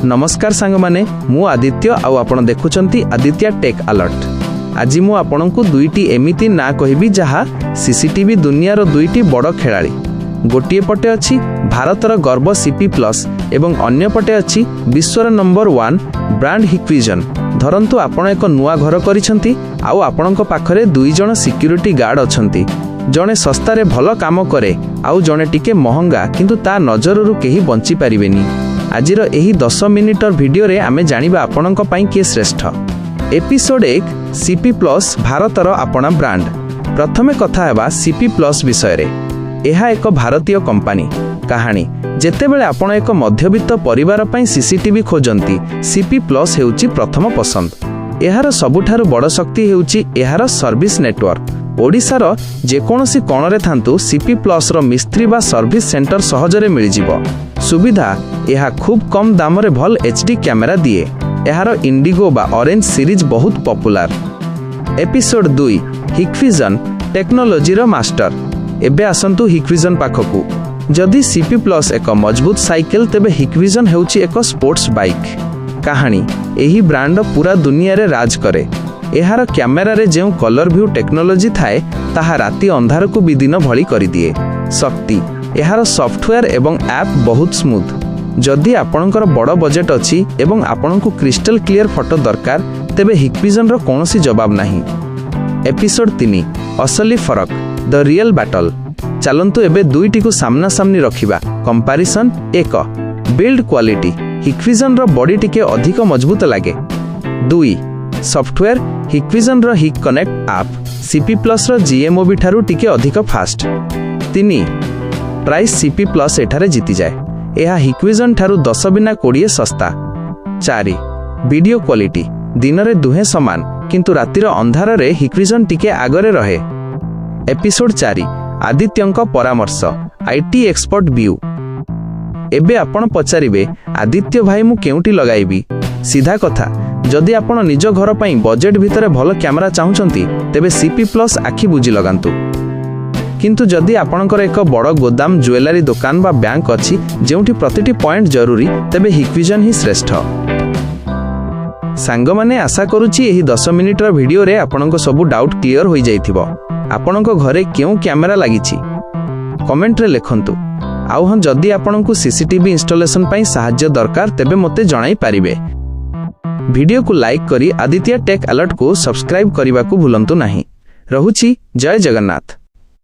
नमस्कार सांग माने मु आदित्य आउ आपण देखुचंती आदित्य टेक अलर्ट। आज मु आपणको दुईटी एमिति ना कहबी जहा सीसीटीवी दुनियार दुईटी बड़ खेलाड़ी। गोटे पटे अछि भारतर गर्व सीपी प्लस एवं अन्य पटे अछि विश्वर नंबर 1 ब्रांड हिक्विजन। धरंतु आपण एक नुआ घर करिसंती आउ आपणको पाखरे दुई जण सिक्यूरिटी गार्ड अछंती। जणे सस्तारे भल काम करे आउ जणे टिके महंगा किंतु ता नजररू केही बंची परिबेनी। आजिर एही 10 मिनिटर वीडियो रे आमे जानिबा आपणको पई के श्रेष्ठ। एपिसोड 1 सीपी प्लस भारतर आपणा ब्रांड। प्रथमे कथा हेबा सीपी प्लस विषय रे। एहा एक भारतीय कंपनी। कहानी जेतेबेले आपण एक मध्यवित्त परिवार पई सीसीटीवी खोजंती सीपी प्लस हेउची प्रथम पसंद। एहार सबुठारु बड़ शक्ति हेउची एहार सर्विस नेटवर्क। ओडिशार जेकोसी कोणरे थांतु सीपी प्लस रो मिस्त्री बा सर्विस सेंटर सहजरे मिल जिवो। सुविधा एहा खूब कम दाम रे भल एचडी कैमेरा दिए। एहार इंडिगो बा ऑरेंज सीरीज बहुत पॉपुलर। एपिसोड 2 हिक्विजन टेक्नोलॉजी रो मास्टर। एबे आसंतु हिक्विजन पाखकू। जदि सीपी प्लस एक मजबूत साइकेल तेबे हिक्विजन हेउची एक स्पोर्ट्स बाइक। कहानी एही ब्रांड पूरा दुनिया रे राज करे। एहार कैमेरा रे जेउ कलर व्यू टेक्नोलॉजी थाए ताहा राति अंधार को भी दिन भली करि दिए। शक्ति एहार सॉफ्टवेयर एवं ऐप बहुत स्मूथ। जदि आपणकर बड़ बजेट अछि एवं आपणको क्रिस्टल क्लियर फोटो दरकार तेबे हिक्विजन रो कोनोसी जवाब नाही। एपिसोड 3 असली फरक द रियल बैटल। चलंतु एबे दुईटी को सामना सामनी रखिबा। कंपैरिजन 1 बिल्ड क्वालिटी हिक्विजन रो बॉडी टिके अधिक मजबूत लागे। 2 सॉफ्टवेयर हिक्विजन रो Hik connect app CP plus रो जीएमओबी ठारू टिके अधिक फास्ट। 3 प्राइस सीपी प्लस एठारे जीति जाए। एहा हिक्विजन ठारू 10 बिना 20 सस्ता। 4 वीडियो क्वालिटी दिन रे दुहे समान किंतु रातिर अंधार रे हिक्विजन टिके आगरे रहे। एपिसोड 4 आदित्यंक परामर्श आईटी एक्सपर्ट व्यू। एबे आपण पचारिबे आदित्य भाई मु केउटी लगाइबी। सीधा कथा जदि आपण निज घर पई बजेट भितरे भल कैमरा चाहुचंती तेबे सीपी प्लस आखि बुझी लगांतु। किंतु जदि आपणकर एक बड़ गोदाम ज्वेलरी दुकान बा बैंक अछि जेउठी प्रतिटी पॉइंट जरूरी तेबे हिक्विजन ही श्रेष्ठ। सांग माने आशा करूची एही 10 मिनिटर वीडियो रे आपणको सब डाउट क्लियर होई जाइथिबो। आपणको घरे केउ कैमरा लागिछि कमेंट रे लिखंतु। आउ हन जदि आपणको सीसीटीवी इंस्टॉलेशन पई सहायता दरकार तेबे मते जणाई पारिबे। वीडियो को लाइक करी आदित्य टेक अलर्ट को सब्सक्राइब करने को भूलंतु नहीं। रहुछि जय जगन्नाथ।